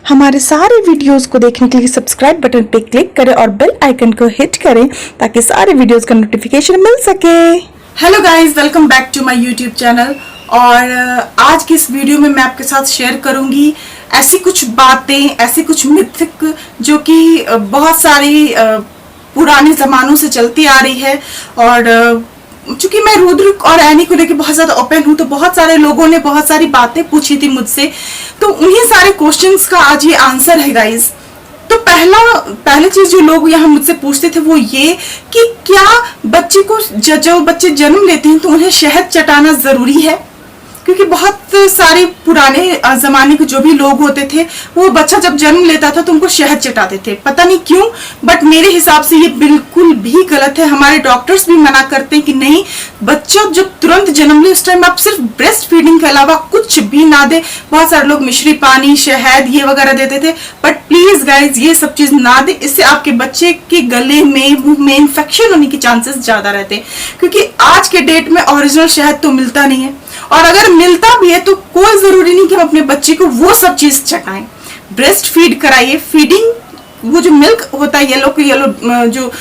हमारे सारे वीडियोस को देखने के लिए सब्सक्राइब बटन पे क्लिक करें और बेल आइकन को हिट करें ताकि सारे वीडियोस का नोटिफिकेशन मिल सके। Hello guys, welcome back to my YouTube channel. और आज की इस वीडियो में मैं आपके साथ शेयर करूंगी ऐसी कुछ बातें, ऐसी कुछ मिथक जो कि बहुत सारी पुराने ज़मानों से चलती आ रही है। और चूंकि मैं रुद्र और ऐनी को लेकर बहुत ज़्यादा ओपन हूँ, तो बहुत सारे लोगों ने बहुत सारी बातें पूछी थी मुझसे, तो उन्हीं सारे क्वेश्चंस का आज ये आंसर है गाइस। तो पहली चीज जो लोग यहाँ मुझसे पूछते थे वो ये कि क्या बच्चे को जो बच्चे जन्म लेते हैं तो उन्हें शहद चटाना जरूरी है, क्योंकि बहुत सारे पुराने जमाने के जो भी लोग होते थे वो बच्चा जब जन्म लेता था तो उनको शहद चटाते थे, पता नहीं क्यों, बट मेरे हिसाब से ये बिल्कुल भी गलत है। हमारे डॉक्टर्स भी मना करते हैं कि नहीं, बच्चा जब तुरंत जन्म ले उस टाइम आप सिर्फ ब्रेस्ट फीडिंग के अलावा कुछ भी ना दे। बहुत सारे लोग मिश्री पानी, शहद ये वगैरह देते थे, बट प्लीज गाइज ये सब चीज ना दे। इससे आपके बच्चे के गले में, मुंह में इन्फेक्शन होने के चांसेस ज्यादा रहते हैं, क्योंकि आज के डेट में ओरिजिनल शहद तो मिलता नहीं है, और अगर मिलता भी है तो कोई जरूरी नहीं कि हम अपने बच्चे को वो सब चीज चटाएं। ब्रेस्ट फीड कराइए। फीडिंग, वो जो मिल्क होता है, येलो जो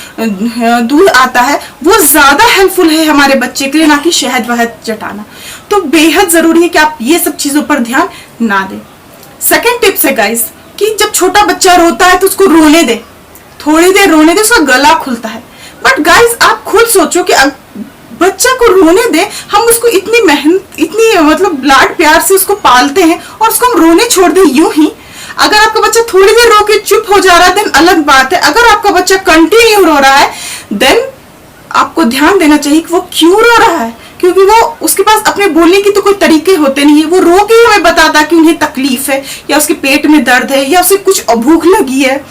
दूध आता है, वो ज्यादा हेल्पफुल है हमारे बच्चे के लिए, ना कि शहद वहद चटाना। तो बेहद जरूरी है कि आप ये सब चीजों पर ध्यान ना दें। सेकेंड टिप्स है गाइस कि जब छोटा बच्चा रोता है तो उसको रोने दे, थोड़ी देर रोने दे, उसका गला खुलता है। बट गाइस आप खुद सोचो कि बच्चा को रोने दे, हम उसको इतनी मेहनत, इतनी मतलब लाड प्यार से उसको पालते हैं और उसको हम रोने छोड़ दें यूं ही। अगर आपका बच्चा थोड़ी देर रो के चुप हो जा रहा है देन अलग बात है। अगर आपका बच्चा कंटिन्यू रो रहा है देन आपको ध्यान देना चाहिए कि वो क्यों रो रहा है, क्योंकि वो उसके पास अपने बोलने की तो कोई तरीके होते नहीं है। वो रो के ही हमें बताता कि उन्हें तकलीफ है, या उसके पेट में दर्द है, या उसे कुछ भूख लगी है।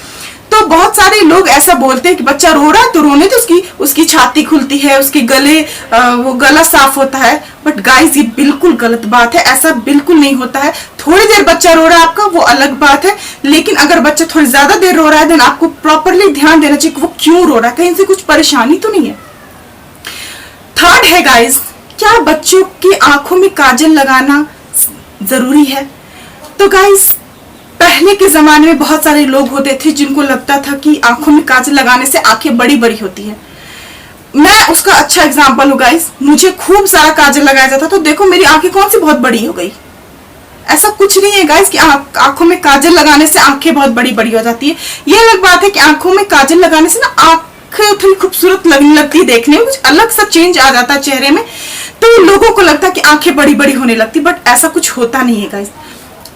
तो बहुत सारे लोग ऐसा बोलते हैं कि बच्चा रो रहा है तो रोने तो उसकी छाती खुलती है, उसके गले वो गला साफ होता है। बट गाइस ये बिल्कुल गलत बात है, ऐसा बिल्कुल नहीं होता है। थोड़ी देर बच्चा रो रहा है आपका, वो अलग बात है, लेकिन अगर बच्चा थोड़ी ज्यादा देर रो रहा है देन आपको प्रॉपरली ध्यान देना चाहिए कि वो क्यों रो रहा है, कहीं से कुछ परेशानी तो नहीं है। थर्ड है गाइस, क्या बच्चों की आंखों में काजल लगाना जरूरी है? तो गाइस पहले के जमाने में बहुत सारे लोग होते थे जिनको लगता था कि आंखों में काजल लगाने से आंखें बड़ी बड़ी होती है। मैं उसका अच्छा एग्जांपल हूँ गाइस। मुझे खूब सारा काजल लगाया जाता, तो देखो मेरी आंखें कौन सी बहुत बड़ी हो गई। ऐसा कुछ नहीं है गाइस कि आंखों में काजल लगाने से आंखें बहुत बड़ी बड़ी हो जाती है। ये अलग बात है कि आंखों में काजल लगाने से ना आंखें थोड़ी खूबसूरत लगने लगती है, देखने में कुछ अलग सा चेंज आ जाता है चेहरे में, तो लोगों को लगता है कि आंखें बड़ी बड़ी होने लगती, बट ऐसा कुछ होता नहीं है गाइस।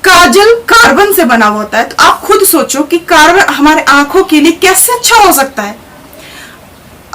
काजल कार्बन से बना हुआ होता है, तो आप खुद सोचो कि कार्बन हमारे आंखों के लिए कैसे अच्छा हो सकता है।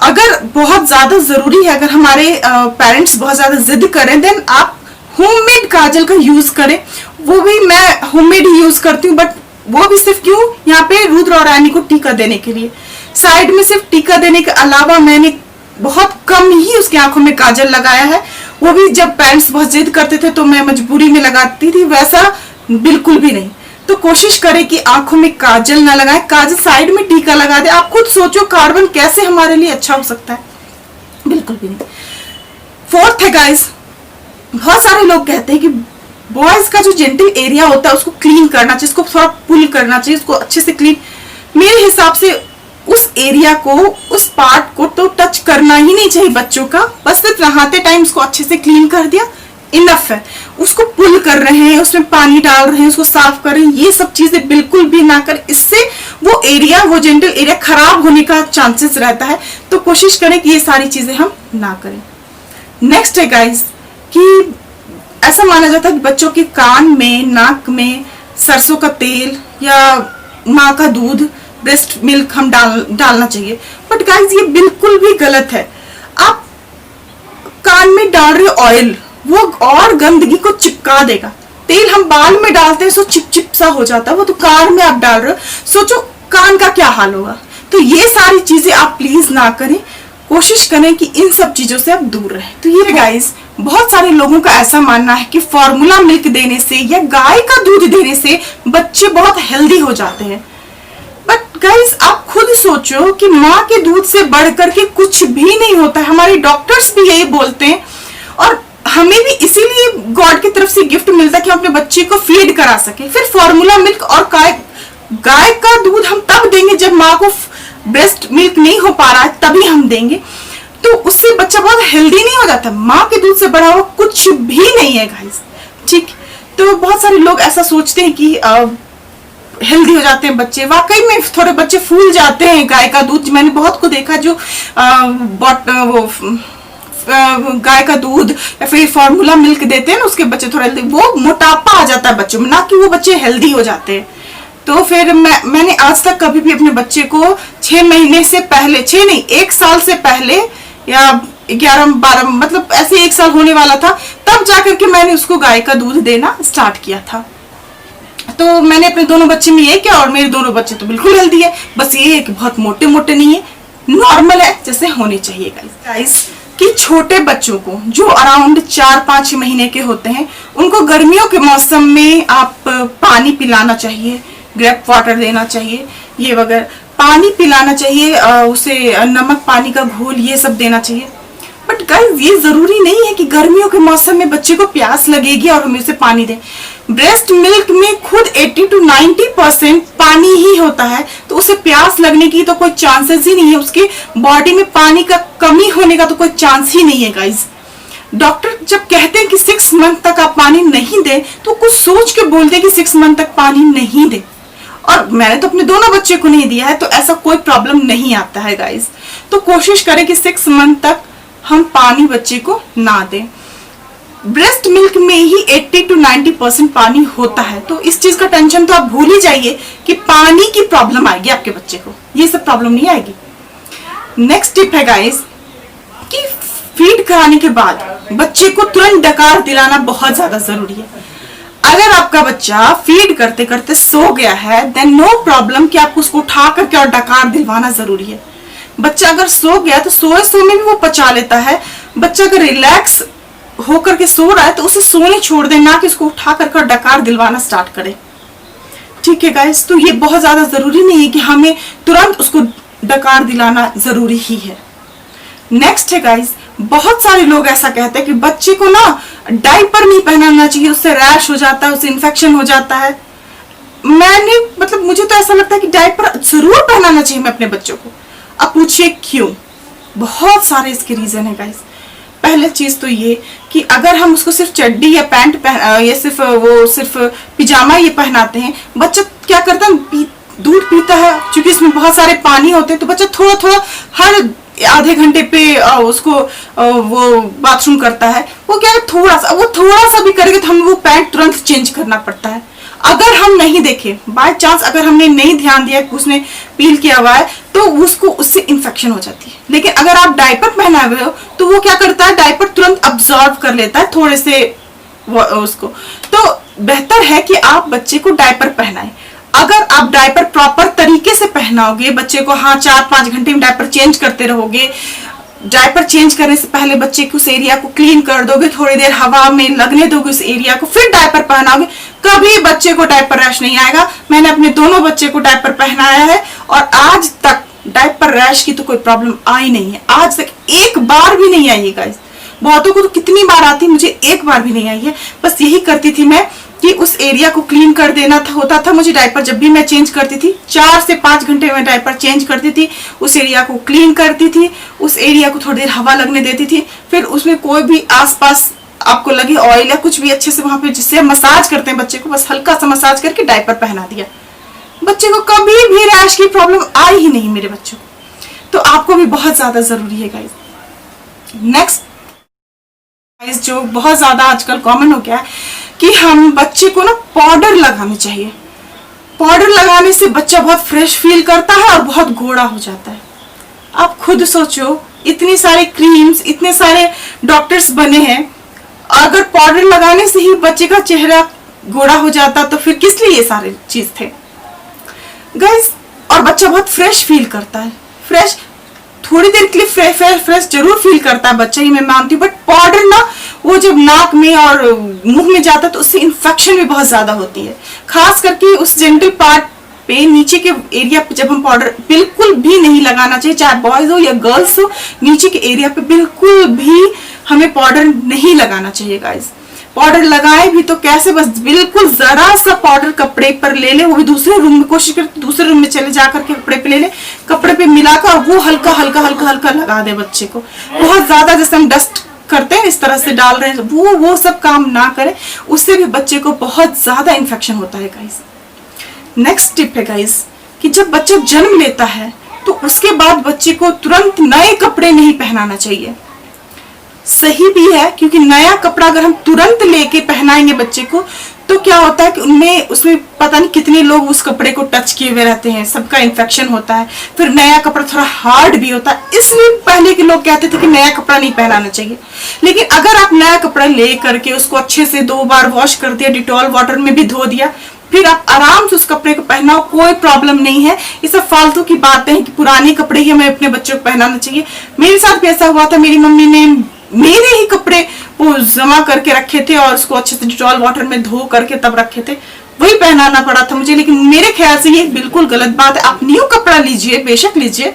अगर बहुत ज्यादा जरूरी है, अगर हमारे पेरेंट्स बहुत ज्यादा जिद करें देन आप होममेड काजल का यूज करें। वो भी मैं होममेड ही यूज करती हूँ, बट वो भी सिर्फ क्यों, यहाँ पे रुद्र और रानी को टीका देने के लिए। साइड में सिर्फ टीका देने के अलावा मैंने बहुत कम ही उसकी आंखों में काजल लगाया है। वो भी जब पेरेंट्स बहुत जिद करते थे तो मैं मजबूरी में लगाती थी, वैसा बिल्कुल भी नहीं। तो कोशिश करें कि आंखों में काजल ना लगाएं, काजल साइड में टीका लगा दे। आप खुद सोचो कार्बन कैसे हमारे लिए अच्छा हो सकता है, बिल्कुल भी नहीं। फोर्थ है गाइस, बहुत सारे लोग कहते हैं कि बॉयज का जो जेंटल एरिया होता है उसको क्लीन करना चाहिए, उसको थोड़ा पुल करना चाहिए, उसको अच्छे से क्लीन। मेरे हिसाब से उस एरिया को, उस पार्ट को तो टच करना ही नहीं चाहिए बच्चों का। बस सिर्फ नहाते टाइम उसको अच्छे से क्लीन कर दिया, इनफ है। उसको पुल कर रहे हैं, उसमें पानी डाल रहे हैं, उसको साफ कर रहे हैं, ये सब चीजें बिल्कुल भी ना करें। इससे वो एरिया, वो जेंटल एरिया खराब होने का चांसेस रहता है। तो कोशिश करें कि ये सारी चीजें हम ना करें। नेक्स्ट है गाइस कि ऐसा माना जाता है कि बच्चों के कान में, नाक में सरसों का तेल या माँ का दूध, ब्रेस्ट मिल्क हम डालना चाहिए। बट गाइस ये बिल्कुल भी गलत है। आप कान में डाल रहे ऑयल, वो और गंदगी को चिपका देगा। तेल हम बाल में डालते हैं सो चिपचिप सा हो जाता है, वो तो कान में आप डाल रहे हो, सोचो कान का क्या हाल होगा। तो ये सारी चीजें आप प्लीज ना करें, कोशिश करें कि इन सब चीजों से आप दूर रहें। तो ये गाइस, बहुत सारे लोगों का ऐसा मानना है कि फॉर्मूला मिल्क देने से या गाय का दूध देने से बच्चे बहुत हेल्दी हो जाते हैं। बट गाइस आप खुद सोचो कि माँ के दूध से बढ़कर के कुछ भी नहीं होता है। हमारे डॉक्टर्स भी यही बोलते हैं, और हमें भी इसीलिए गॉड की तरफ से गिफ्ट मिलता है कि हम अपने बच्चे को फीड करा सके। फिर फॉर्मूला मिल्क और गाय का दूध हम तब देंगे जब माँ को ब्रेस्ट मिल्क नहीं हो पा रहा है, तभी हम देंगे, तो उससे बच्चा बहुत हेल्दी नहीं हो जाता। माँ के दूध से बड़ा हुआ कुछ भी नहीं है गाइस, ठीक। तो बहुत सारे लोग ऐसा सोचते हैं कि हेल्दी हो जाते हैं बच्चे, वाकई में थोड़े बच्चे फूल जाते हैं गाय का दूध। मैंने बहुत को देखा जो गाय का दूध या फिर फॉर्मूला मिल्क देते हैं ना, उसके बच्चे थोड़ा हेल्दी, वो मोटापा आ जाता है बच्चों में, ना कि वो बच्चे हेल्दी हो जाते हैं। तो फिर मैंने आज तक कभी भी अपने बच्चे को 6 महीने से पहले, 6 नहीं 1 साल से पहले या 11-12 मतलब ऐसे 1 साल होने वाला था, तब जाकर के मैंने उसको गाय का दूध देना स्टार्ट किया था। तो मैंने अपने दोनों बच्चे में ये किया, और मेरे दोनों बच्चे तो बिल्कुल हेल्दी है। बस ये है कि बहुत मोटे मोटे नहीं है, नॉर्मल है जैसे होने चाहिए गाइस। कि छोटे बच्चों को जो अराउंड 4-5 महीने के होते हैं, उनको गर्मियों के मौसम में आप पानी पिलाना चाहिए, ग्रेप वाटर देना चाहिए, ये वगैरह पानी पिलाना चाहिए, उसे नमक पानी का घोल ये सब देना चाहिए। बट गाइस ये जरूरी नहीं है कि गर्मियों के मौसम में बच्चे को प्यास लगेगी और हम उसे पानी दें। ब्रेस्ट मिल्क में खुद 80 to 90% पानी ही होता है, तो उसे प्यास लगने की तो कोई चांसेस ही नहीं है, उसके बॉडी में पानी का कमी होने का तो कोई चांस ही नहीं है गाइस। डॉक्टर जब कहते हैं कि 6 मंथ तक आप पानी नहीं दें, तो कुछ सोच के बोलते हैं कि 6 मंथ तक पानी नहीं दें। और मैंने तो अपने दोनों बच्चे को नहीं दिया है, तो ऐसा कोई प्रॉब्लम नहीं आता है गाइस। तो कोशिश करें कि 6 मंथ तक हम पानी बच्चे को ना दें। ब्रेस्ट मिल्क में ही 80 to 90% पानी होता है, तो इस चीज का टेंशन तो आप भूल ही जाइए कि पानी की प्रॉब्लम आएगी आपके बच्चे को, ये सब प्रॉब्लम नहीं आएगी। नेक्स्ट टिप है गाइस कि फीड कराने के बाद बच्चे को तुरंत डकार दिलाना बहुत ज्यादा जरूरी है। अगर आपका बच्चा फीड करते करते सो गया है, देन नो प्रॉब्लम कि आपको उसको उठा करके और डकार दिलवाना जरूरी है। बच्चा अगर सो गया तो सो में भी वो पचा लेता है। बच्चा अगर रिलैक्स होकर के सो रहा है तो उसे सोने छोड़ दें, ना कि उसको उठा करके डकार दिलवाना स्टार्ट करें, ठीक है गाइस। तो ये बहुत ज्यादा जरूरी नहीं है कि हमें तुरंत उसको डकार दिलाना जरूरी ही है। नेक्स्ट है गाइस, बहुत सारे लोग ऐसा कहते हैं कि बच्चे को ना डायपर नहीं पहनाना चाहिए, उससे रैश हो जाता है, उससे इन्फेक्शन हो जाता है। मुझे तो ऐसा लगता है कि डायपर जरूर पहनाना चाहिए मैं अपने बच्चों को। अब पूछिए क्यों? बहुत सारे इसके रीजन है गाइस। पहले चीज तो ये कि अगर हम उसको सिर्फ चड्डी या पैंट या सिर्फ पिजामा ये पहनाते हैं, बच्चा क्या करता है, दूध पीता है, क्योंकि इसमें बहुत सारे पानी होते हैं, तो बच्चा थोड़ा थोड़ा हर आधे घंटे पे उसको वो बाथरूम करता है। वो क्या है, थोड़ा सा भी करेगा तो हमें वो पैंट तुरंत चेंज करना पड़ता है। अगर हम नहीं देखे, बाय चांस अगर हमने नहीं ध्यान दिया कि उसने पील किया हुआ है, तो उससे इन्फेक्शन हो जाती है। लेकिन अगर आप डायपर पहनाए हुए हो तो वो क्या करता है, डायपर तुरंत अब्सॉर्ब कर लेता है थोड़े से उसको। तो बेहतर है कि आप बच्चे को डायपर पहनाएं। अगर आप डायपर प्रॉपर तरीके से पहनाओगे बच्चे को, हाँ 4-5 घंटे में डायपर चेंज करते रहोगे, डायपर चेंज करने से पहले बच्चे के उस एरिया को क्लीन कर दोगे, थोड़ी देर हवा में लगने दोगे उस एरिया को, फिर डायपर पहनाओगे, कभी बच्चे को डायपर रैश नहीं आएगा। मैंने अपने दोनों बच्चे को डायपर पहनाया है और आज तक डायपर रैश की तो कोई प्रॉब्लम आई नहीं है, आज तक एक बार भी नहीं आई है गाइस। बहुतों को तो कितनी बार आती, मुझे एक बार भी नहीं आई है। बस यही करती थी मैं कि उस एरिया को क्लीन कर देना होता था मुझे। डायपर जब भी मैं चेंज करती थी 4 से 5 घंटे में डायपर चेंज करती थी, उस एरिया को क्लीन करती थी, उस एरिया को थोड़ी देर हवा लगने देती थी, फिर उसमें कोई भी आसपास आपको लगे ऑयल या कुछ भी अच्छे से वहां पे जिससे मसाज करते हैं बच्चे को, बस हल्का सा मसाज करके डायपर पहना दिया। बच्चे को कभी भी रैश की प्रॉब्लम आई ही नहीं मेरे बच्चों को। तो आपको भी बहुत ज्यादा जरूरी है गाइस। नेक्स्ट गाइस, जो बहुत ज्यादा आजकल कॉमन हो गया है कि हम बच्चे को ना पाउडर लगाना चाहिए। पाउडर लगाने से बच्चा बहुत फ्रेश फील करता है और बहुत गोरा हो जाता है। आप खुद सोचो, इतनी सारे क्रीम्स, इतने सारे डॉक्टर्स बने हैं, अगर पाउडर लगाने से ही बच्चे का चेहरा गोरा हो जाता तो फिर किस लिए ये सारे चीज थे गाइस। और बच्चा बहुत फ्रेश फील करता है, फ्रेश थोड़ी देर के लिए फ्रेश जरूर फील करता है बच्चा, ही मैं मानती हूँ। बट पाउडर ना वो जब नाक में और मुंह में जाता है तो उससे इन्फेक्शन भी बहुत ज्यादा होती है, खास करके उस जेंटल पार्ट पे, नीचे के एरिया पे जब हम पाउडर बिल्कुल भी नहीं लगाना चाहिए, चाहे बॉयज हो या गर्ल्स हो, नीचे के एरिया पे बिल्कुल भी हमें पाउडर नहीं लगाना चाहिए गाइस। पाउडर लगाए भी तो कैसे, बस बिल्कुल जरा सा पाउडर कपड़े पर ले ले, वो भी दूसरे रूम में, कोशिश करते दूसरे रूम में चले जा करके कपड़े पे ले ले, कपड़े पे मिलाकर वो हल्का हल्का हल्का हल्का लगा दे बच्चे को। बहुत ज्यादा जैसे हम डस्ट करते हैं इस तरह से डाल रहे हैं, वो सब काम ना करें, उससे भी बच्चे को बहुत ज्यादा इन्फेक्शन होता है गाइस। नेक्स्ट टिप है गाइस कि जब बच्चा जन्म लेता है तो उसके बाद बच्चे को तुरंत नए कपड़े नहीं पहनाना चाहिए। सही भी है, क्योंकि नया कपड़ा अगर हम तुरंत लेके पहनाएंगे बच्चे को तो क्या होता है कि उसमें पता नहीं कितने लोग उस कपड़े को टच किए हुए रहते हैं, सबका इन्फेक्शन होता है। फिर नया कपड़ा थोड़ा हार्ड भी होता है, इसलिए पहले के लोग कहते थे कि नया कपड़ा नहीं पहनाना चाहिए। लेकिन अगर आप नया कपड़ा ले करके उसको अच्छे से 2 बार वॉश कर दिया, डिटॉल वाटर में भी धो दिया, फिर आप आराम से उस कपड़े को पहनाओ, कोई प्रॉब्लम नहीं है। ये सब फालतू की बातें हैं कि पुराने कपड़े ही हमें अपने बच्चों को पहनाना चाहिए। मेरे साथ भी ऐसा हुआ था, मेरी मम्मी ने मेरे ही कपड़े वो जमा करके रखे थे और उसको अच्छे से डिटॉल वाटर में धो करके तब रखे थे, वही पहनाना पड़ा था मुझे। लेकिन मेरे ख्याल से ये बिल्कुल गलत बात है। आप न्यू कपड़ा लीजिए, बेशक लीजिए,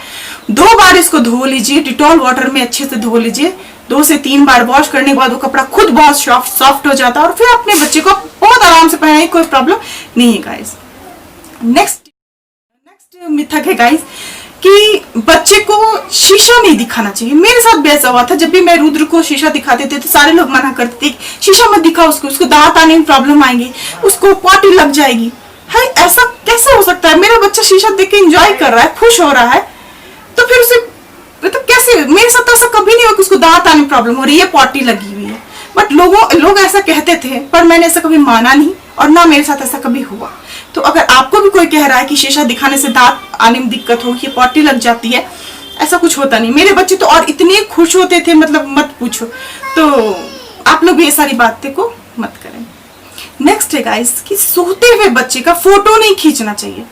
2 बार इसको धो लीजिए, डिटॉल वाटर में अच्छे से धो लीजिए, 2 से 3 बार वॉश करने के बाद वो कपड़ा खुद बहुत सॉफ्ट हो जाता है और फिर अपने बच्चे को बहुत आराम से पहनाइए, कोई प्रॉब्लम नहीं है गाइस। नेक्स्ट मिथक है गाइस कि बच्चे को शीशा नहीं दिखाना चाहिए। मेरे साथ भी ऐसा हुआ था, जब भी मैं रुद्र को शीशा दिखाते थे तो सारे लोग मना करते थे शीशा मत दिखा उसको दांत आने में प्रॉब्लम आएंगे, उसको पॉटी लग जाएगी। है ऐसा कैसे हो सकता है? मेरा बच्चा शीशा देख के एंजॉय कर रहा है, खुश हो रहा है, तो फिर उसे मतलब कैसे? मेरे साथ तो ऐसा कभी नहीं हुआ कि उसको दांत आने में प्रॉब्लम हो रही है, पॉटी लगी हुई है। बट लोग ऐसा कहते थे, पर मैंने ऐसा कभी माना नहीं और ना मेरे साथ ऐसा कभी हुआ। तो अगर आपको भी कोई कह रहा है कि शीशा दिखाने से दांत आने में दिक्कत होगी, पॉटी लग जाती है, ऐसा कुछ होता नहीं। मेरे बच्चे तो और इतने खुश होते थे, मतलब मत पूछो। तो आप लोग ये सारी बातें को मत करें। नेक्स्ट है गाइस कि सोते हुए बच्चे का फोटो नहीं खींचना चाहिए।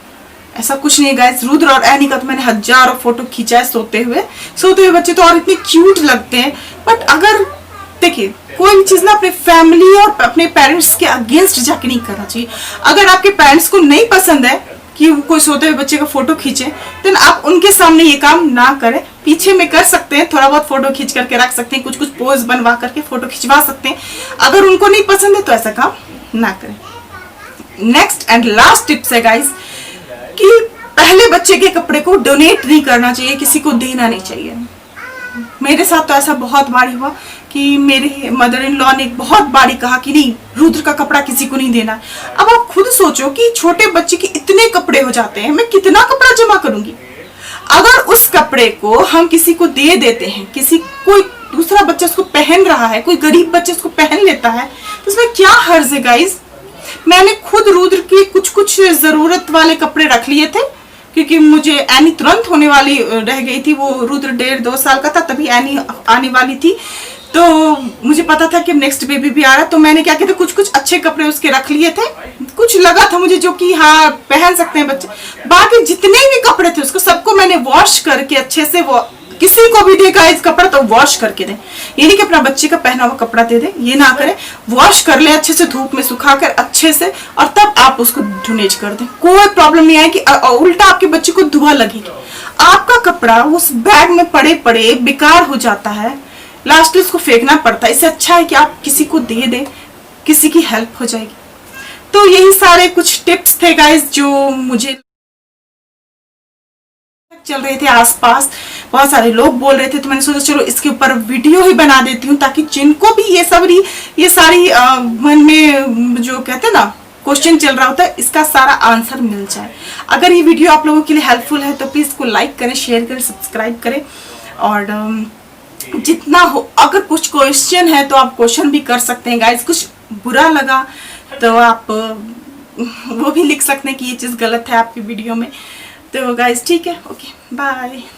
ऐसा कुछ नहीं गाइस, रुद्र और एनी का तो मैंने हजारों फोटो खींचा है सोते हुए बच्चे तो और इतने क्यूट लगते हैं। बट अगर देखिए, कोई भी चीज ना अपने फैमिली और अपने पेरेंट्स के अगेंस्ट जाके नहीं करना चाहिए। अगर आपके पेरेंट्स को नहीं पसंद है कि कोई सोते हुए बच्चे का फोटो खींचे, तो आप उनके सामने ये काम ना करें। पीछे में कर सकते हैं, थोड़ा बहुत फोटो खींच करके रख सकते हैं, कुछ पोज बनवा करके फोटो खिंचवा सकते हैं। अगर उनको नहीं पसंद है तो ऐसा काम ना करें। नेक्स्ट एंड लास्ट टिप्स है गाइस कि पहले बच्चे के कपड़े को डोनेट नहीं करना चाहिए, किसी को देना नहीं चाहिए। मेरे साथ तो ऐसा बहुत बार हुआ कि मेरे मदर इन लॉ ने बहुत बारी कहा कि नहीं, रुद्र का कपड़ा किसी को नहीं देना। अब आप खुद सोचो कि छोटे बच्चे के इतने कपड़े हो जाते हैं, मैं कितना कपड़ा जमा करूंगी? अगर उस कपड़े को हम किसी को दे देते हैं, कोई दूसरा बच्चा उसको पहन रहा है, कोई गरीब बच्चा उसको पहन लेता है, तो उसमें क्या हर्ज है गाइस? मैंने खुद रुद्र के कुछ जरूरत वाले कपड़े रख लिए थे, क्योंकि मुझे एनी तुरंत होने वाली रह गई थी। वो रुद्र 1.5-2 साल का था, तभी एनी आने वाली थी। तो मुझे पता था कि नेक्स्ट बेबी भी आ रहा, तो मैंने क्या किया था, कुछ अच्छे कपड़े उसके रख लिए थे। कुछ लगा था मुझे जो कि हाँ पहन सकते हैं बच्चे। बाकी जितने भी कपड़े थे उसको सबको मैंने वॉश करके अच्छे से, वो किसी को भी देगा इस कपड़ा तो वॉश करके दे। ये नहीं कि अपना बच्चे का पहना हुआ कपड़ा दे दे, ये ना करें। वॉश कर ले अच्छे से, धूप में सुखाकर अच्छे से, और तब आप उसको डोनेट कर दें। कोई प्रॉब्लम नहीं आएगी। उल्टा आपके बच्चे को धुआं लगेगी। आपका कपड़ा उस बैग में पड़े पड़े बेकार हो जाता है, लास्ट में उसको फेंकना पड़ता है। इससे अच्छा है कि आप किसी को दे दें, किसी की हेल्प हो जाएगी। तो यही सारे कुछ टिप्स थे गाइस जो मुझे चल रहे थे आसपास, बहुत सारे लोग बोल रहे थे, तो मैंने सोचा चलो इसके ऊपर वीडियो ही बना देती हूँ, ताकि जिनको भी ये सारी मन में जो कहते हैं ना क्वेश्चन चल रहा होता है, इसका सारा आंसर मिल जाए। अगर ये वीडियो आप लोगों के लिए हेल्पफुल है तो प्लीज इसको लाइक करें, शेयर करें, सब्सक्राइब करें। और जितना हो, अगर कुछ क्वेश्चन है तो आप क्वेश्चन भी कर सकते हैं गाइस। कुछ बुरा लगा तो आप वो भी लिख सकते हैं कि ये चीज गलत है आपकी वीडियो में। तो गाइस ठीक है, ओके बाय।